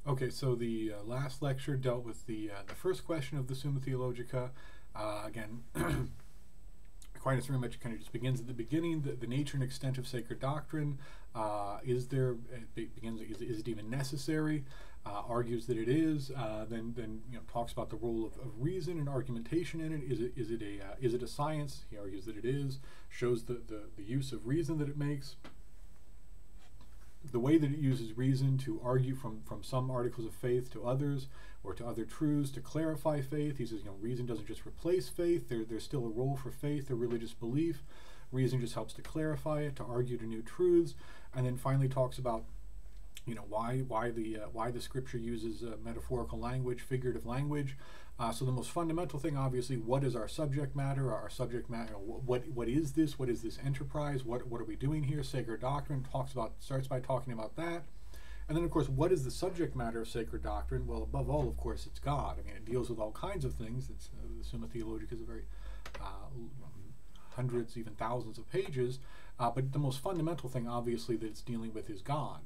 Okay, so the last lecture dealt with the first question of the Summa Theologica. Again, Aquinas very much kind of just begins at the beginning, the nature and extent of sacred doctrine. Is it even necessary? Argues that it is. Then talks about the role of reason and argumentation in it. Is it a science? He argues that it is. Shows the use of reason that it makes. The way that it uses reason to argue from some articles of faith to others, or to other truths to clarify faith. He says, reason doesn't just replace faith. There's still a role for faith or religious belief. Reason just helps to clarify it, to argue to new truths, and then finally talks about, why the Scripture uses metaphorical language, figurative language. So the most fundamental thing, obviously, what is our subject matter? Our subject matter, what is this? What is this enterprise? What are we doing here? Sacred doctrine starts by talking about that. And then, of course, what is the subject matter of sacred doctrine? Well, above all, of course, it's God. I mean, it deals with all kinds of things. The Summa Theologica is a very hundreds, even thousands of pages. But the most fundamental thing, obviously, that it's dealing with is God.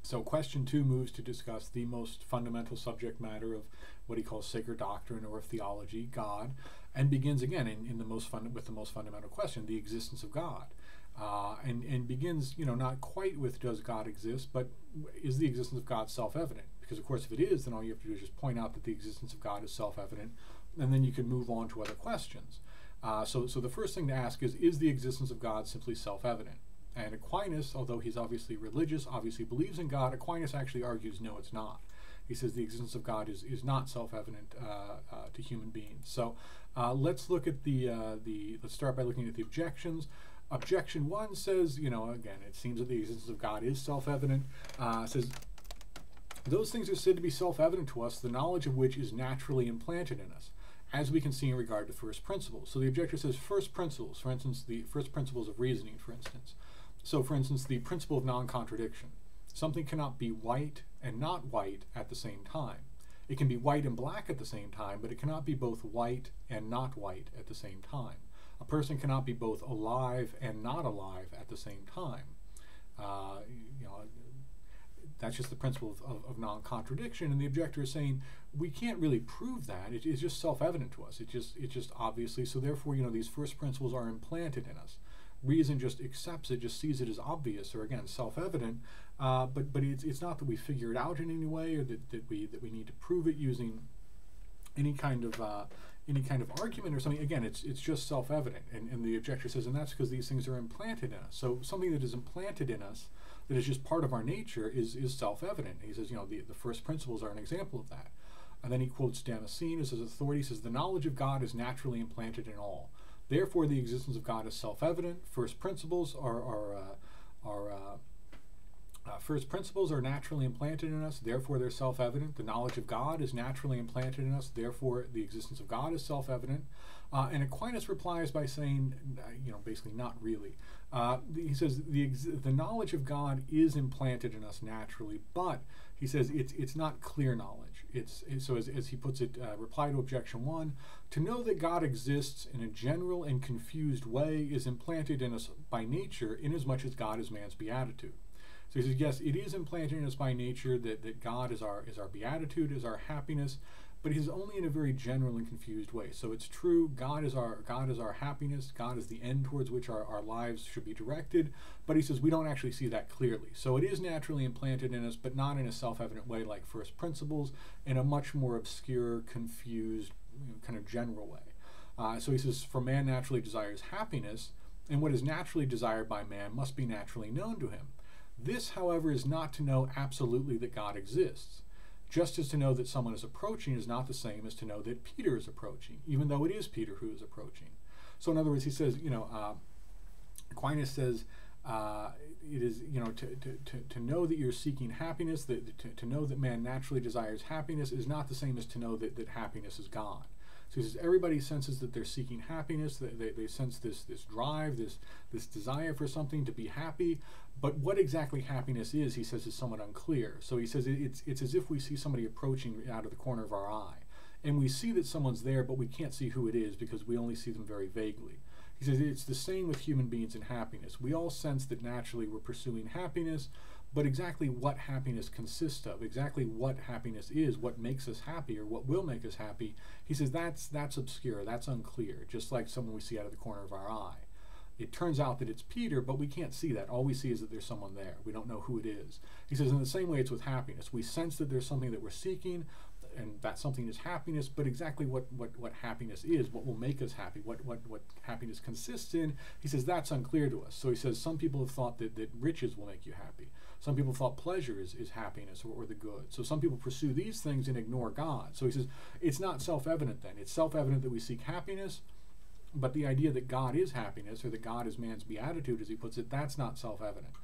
So question 2 moves to discuss the most fundamental subject matter of what he calls sacred doctrine or theology, God, and begins again with the most fundamental question, the existence of God. And begins, not quite with does God exist, but is the existence of God self-evident? Because, of course, if it is, then all you have to do is just point out that the existence of God is self-evident, and then you can move on to other questions. So the first thing to ask is the existence of God simply self-evident? And Aquinas, although he's obviously religious, obviously believes in God, Aquinas actually argues no, it's not. He says the existence of God is not self-evident to human beings. So let's look at let's start by looking at the objections. Objection 1 says, again, it seems that the existence of God is self-evident. Says, those things are said to be self-evident to us, the knowledge of which is naturally implanted in us, as we can see in regard to first principles. So the objector says first principles, for instance, the first principles of reasoning, for instance. So, for instance, the principle of non-contradiction. Something cannot be white and not white at the same time. It can be white and black at the same time, but it cannot be both white and not white at the same time. A person cannot be both alive and not alive at the same time. That's just the principle of non-contradiction, and the objector is saying we can't really prove that. It's just self-evident to us. It's just obviously. So therefore, these first principles are implanted in us. Reason just accepts it, just sees it as obvious, or again, self-evident. But it's not that we figure it out in any way, or that we need to prove it using any kind of argument or something. Again, it's just self-evident, and the objector says, and that's because these things are implanted in us. So something that is implanted in us, that is just part of our nature, is self-evident. He says, the first principles are an example of that. And then he quotes Damascene as his authority. He says, the knowledge of God is naturally implanted in all. Therefore, the existence of God is self-evident. First principles are naturally implanted in us. Therefore, they're self-evident. The knowledge of God is naturally implanted in us. Therefore, the existence of God is self-evident. And Aquinas replies by saying, basically not really. He says the knowledge of God is implanted in us naturally, but he says it's not clear knowledge. So as he puts it, reply to objection 1, to know that God exists in a general and confused way is implanted in us by nature, inasmuch as God is man's beatitude. So he says, yes, it is implanted in us by nature that God is our beatitude, is our happiness, but it is only in a very general and confused way. So it's true, God is our happiness, God is the end towards which our lives should be directed, but he says we don't actually see that clearly. So it is naturally implanted in us, but not in a self-evident way like first principles, in a much more obscure, confused, kind of general way. So he says, for man naturally desires happiness, and what is naturally desired by man must be naturally known to him. This, however, is not to know absolutely that God exists. Just as to know that someone is approaching is not the same as to know that Peter is approaching, even though it is Peter who is approaching. So in other words, he says, Aquinas says, it is, to know that you're seeking happiness, to know that man naturally desires happiness is not the same as to know that happiness is God. So he says everybody senses that they're seeking happiness, they sense this drive, this desire for something to be happy, but what exactly happiness is, he says, is somewhat unclear. So he says it's as if we see somebody approaching out of the corner of our eye, and we see that someone's there, but we can't see who it is because we only see them very vaguely. He says it's the same with human beings and happiness. We all sense that naturally we're pursuing happiness, but exactly what happiness consists of, exactly what happiness is, what makes us happy or what will make us happy, he says that's obscure, that's unclear, just like someone we see out of the corner of our eye. It turns out that it's Peter, but we can't see that. All we see is that there's someone there. We don't know who it is. He says in the same way it's with happiness. We sense that there's something that we're seeking, and that something is happiness, but exactly what happiness is, what will make us happy, what happiness consists in, he says that's unclear to us. So he says some people have thought that riches will make you happy. Some people thought pleasure is happiness or the good. So some people pursue these things and ignore God. So he says it's not self-evident then. It's self-evident that we seek happiness, but the idea that God is happiness, or that God is man's beatitude, as he puts it, that's not self-evident.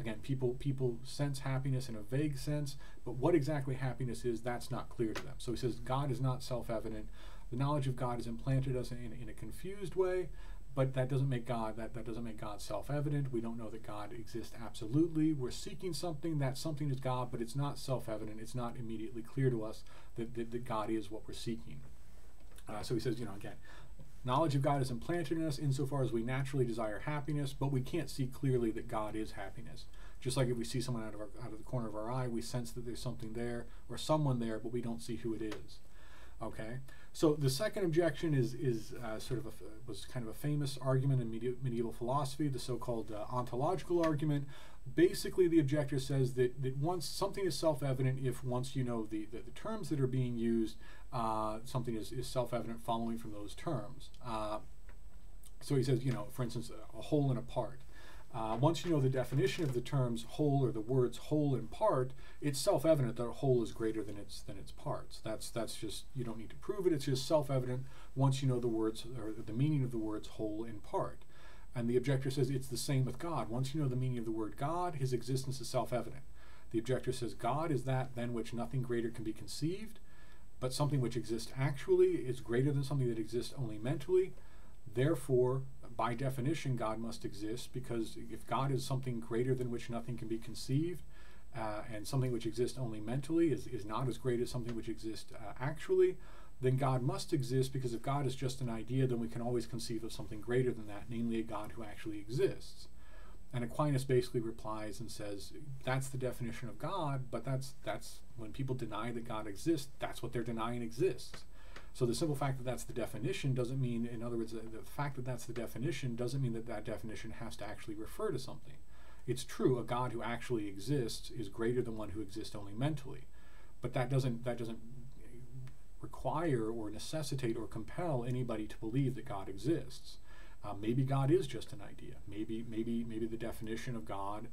Again, people sense happiness in a vague sense, but what exactly happiness is, that's not clear to them. So he says God is not self-evident. The knowledge of God is implanted us in a confused way, but that doesn't make God self-evident. We don't know that God exists absolutely. We're seeking something. That something is God, but it's not self-evident. It's not immediately clear to us that God is what we're seeking. So he says, again, knowledge of God is implanted in us insofar as we naturally desire happiness, but we can't see clearly that God is happiness. Just like if we see someone out of the corner of our eye, we sense that there's something there or someone there, but we don't see who it is. Okay, so the second objection is was kind of a famous argument in medieval philosophy, the so-called ontological argument. Basically, the objector says that once something is self-evident, if once you know the terms that are being used, something is self-evident following from those terms. So he says, for instance, a whole and a part. Once you know the definition of the terms whole, or the words whole and part, it's self-evident that a whole is greater than its parts. That's just, you don't need to prove it. It's just self-evident once you know the words, or the meaning of the words whole and part. And the objector says it's the same with God. Once you know the meaning of the word God, his existence is self-evident. The objector says God is that than which nothing greater can be conceived, but something which exists actually is greater than something that exists only mentally. Therefore, by definition, God must exist, because if God is something greater than which nothing can be conceived, and something which exists only mentally is not as great as something which exists actually, then God must exist, because if God is just an idea, then we can always conceive of something greater than that, namely a God who actually exists. And Aquinas basically replies and says, that's the definition of God, but that's when people deny that God exists, that's what they're denying exists. So the simple fact that that's the definition doesn't mean, in other words, the fact that that's the definition doesn't mean that that definition has to actually refer to something. It's true, a God who actually exists is greater than one who exists only mentally, but that doesn't require or necessitate or compel anybody to believe that God exists. Maybe God is just an idea. Maybe the definition of God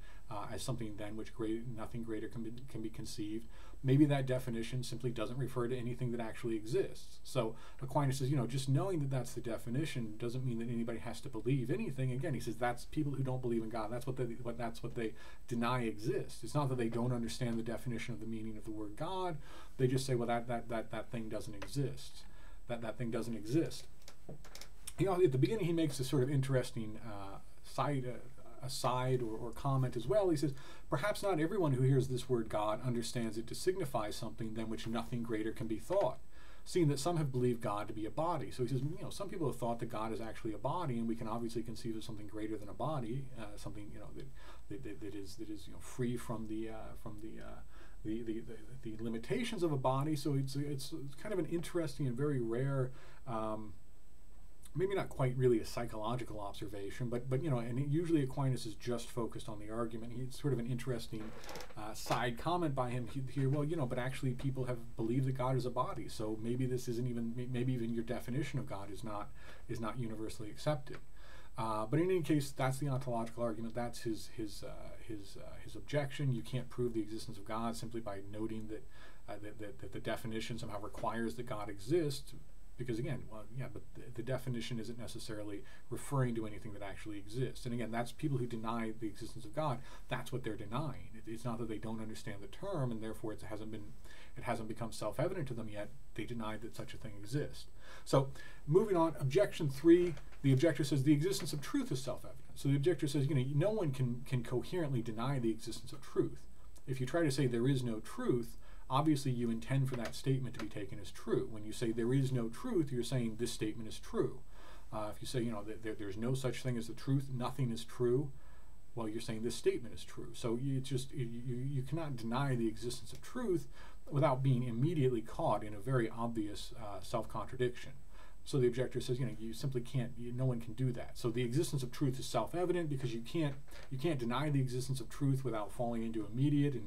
as something than which nothing greater can be conceived. Maybe that definition simply doesn't refer to anything that actually exists. So Aquinas says, just knowing that that's the definition doesn't mean that anybody has to believe anything. Again, he says that's people who don't believe in God. That's what they deny exists. It's not that they don't understand the definition of the meaning of the word God. They just say, well, that thing doesn't exist. That thing doesn't exist. At the beginning, he makes a sort of interesting aside or comment as well. He says, perhaps not everyone who hears this word God understands it to signify something than which nothing greater can be thought, seeing that some have believed God to be a body. So he says, some people have thought that God is actually a body, and we can obviously conceive of something greater than a body, something that is free from the limitations of a body. So it's kind of an interesting and very rare. Maybe not quite really a psychological observation, but and usually Aquinas is just focused on the argument. It's sort of an interesting side comment by him here. Well, but actually people have believed that God is a body, so maybe this isn't even, maybe even your definition of God is not universally accepted. But in any case, that's the ontological argument. That's his objection. You can't prove the existence of God simply by noting that the definition somehow requires that God exists. Because again, but the definition isn't necessarily referring to anything that actually exists. And again, that's people who deny the existence of God. That's what they're denying. It's not that they don't understand the term, and therefore it hasn't become self-evident to them yet. They deny that such a thing exists. So, moving on, objection 3. The objector says the existence of truth is self-evident. So the objector says, no one can coherently deny the existence of truth. If you try to say there is no truth, obviously you intend for that statement to be taken as true. When you say there is no truth, you're saying this statement is true. If you say, there's no such thing as the truth, nothing is true, well, you're saying this statement is true. So you cannot deny the existence of truth without being immediately caught in a very obvious self-contradiction. So the objector says, you simply can't, no one can do that. So the existence of truth is self-evident because you can't deny the existence of truth without falling into immediate and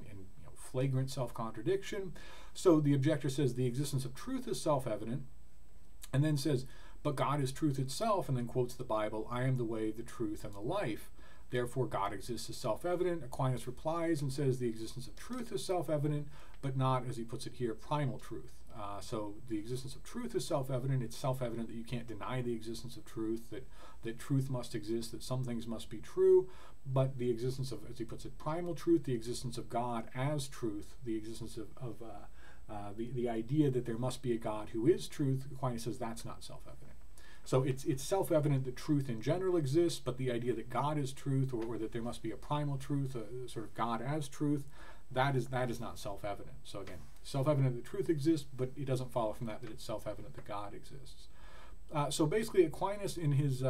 flagrant self-contradiction. So the objector says the existence of truth is self-evident, and then says, but God is truth itself, and then quotes the Bible, I am the way, the truth, and the life. Therefore, God exists as self-evident. Aquinas replies and says the existence of truth is self-evident, but not, as he puts it here, primal truth. So the existence of truth is self-evident. It's self-evident that you can't deny the existence of truth, that truth must exist, that some things must be true, but the existence of, as he puts it, primal truth, the existence of God as truth, the existence of the idea that there must be a God who is truth, Aquinas says that's not self-evident. So it's self-evident that truth in general exists, but the idea that God is truth, or that there must be a primal truth, a sort of God as truth, that is not self-evident. So again, self-evident that truth exists, but it doesn't follow from that it's self-evident that God exists. So basically, Aquinas in his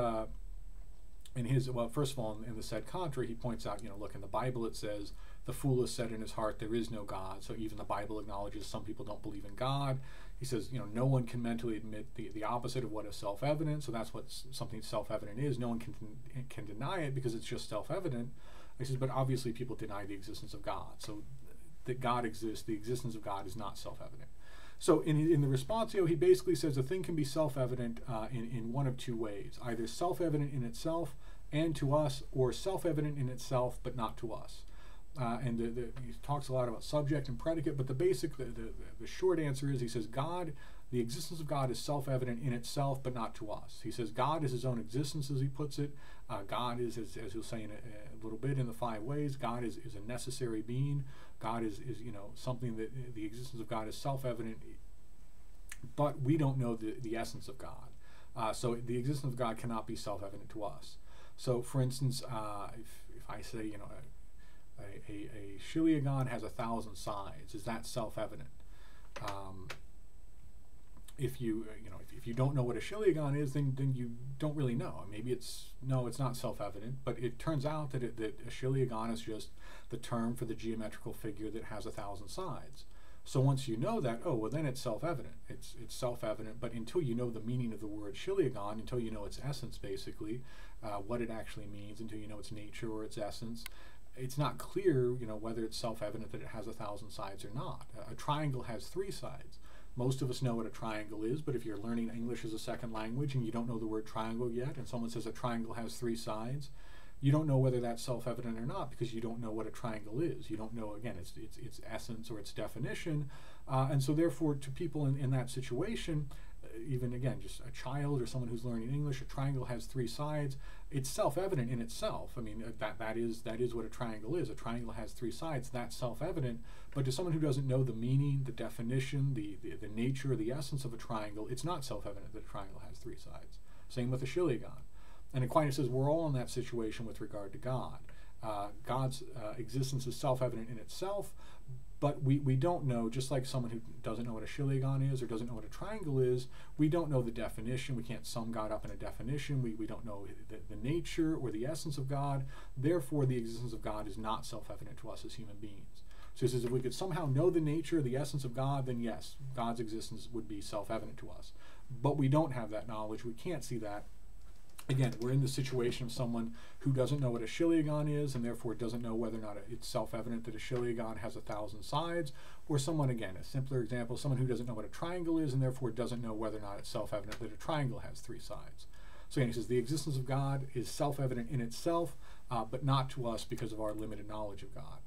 well, first of all, in the said contra, he points out, look, in the Bible it says, the fool has said in his heart, there is no God. So even the Bible acknowledges some people don't believe in God. He says, no one can mentally admit the opposite of what is self-evident. So that's what something self-evident is. No one can deny it because it's just self-evident. He says, but obviously people deny the existence of God. So that God exists, the existence of God is not self-evident. So in the responsio, he basically says a thing can be self-evident in one of two ways, either self-evident in itself and to us, or self-evident in itself but not to us. And he talks a lot about subject and predicate, but the short answer is, he says the existence of God is self-evident in itself but not to us. He says God is his own existence, as he puts it. God is, as he'll say in a little bit in the 5 ways, God is a necessary being. God is something that the existence of God is self-evident, but we don't know the essence of God. So the existence of God cannot be self-evident to us. So for instance, if I say, a chiliagon has 1,000 sides, is that self-evident? If you don't know what a chiliagon is, then you don't really know. Maybe it's not self-evident, but it turns out that a chiliagon is just the term for the geometrical figure that has 1,000 sides. So once you know that, well, then it's self-evident. It's self-evident, but until you know the meaning of the word chiliagon, until you know its essence, basically, what it actually means, until you know its nature or its essence, it's not clear, whether it's self-evident that it has 1,000 sides or not. A triangle has 3 sides. Most of us know what a triangle is, but if you're learning English as a second language and you don't know the word triangle yet, and someone says a triangle has 3 sides, you don't know whether that's self-evident or not because you don't know what a triangle is. You don't know, again, its essence or its definition. And so therefore, to people in that situation, even again, just a child or someone who's learning English, a triangle has 3 sides. It's self-evident in itself. I mean, that is what a triangle is. A triangle has 3 sides. That's self-evident. But to someone who doesn't know the meaning, the definition, the nature, the essence of a triangle, it's not self-evident that a triangle has 3 sides. Same with a chiliagon. And Aquinas says we're all in that situation with regard to God. God's existence is self-evident in itself, but we don't know, just like someone who doesn't know what a chiliagon is or doesn't know what a triangle is, we don't know the definition. We can't sum God up in a definition. We don't know the nature or the essence of God. Therefore, the existence of God is not self-evident to us as human beings. So he says if we could somehow know the nature, the essence of God, then yes, God's existence would be self-evident to us. But we don't have that knowledge. We can't see that. Again, we're in the situation of someone who doesn't know what a chiliagon is and therefore doesn't know whether or not it's self-evident that a chiliagon has 1,000 sides, or someone, again, a simpler example, someone who doesn't know what a triangle is and therefore doesn't know whether or not it's self-evident that a triangle has 3 sides. So again, he says the existence of God is self-evident in itself, but not to us because of our limited knowledge of God.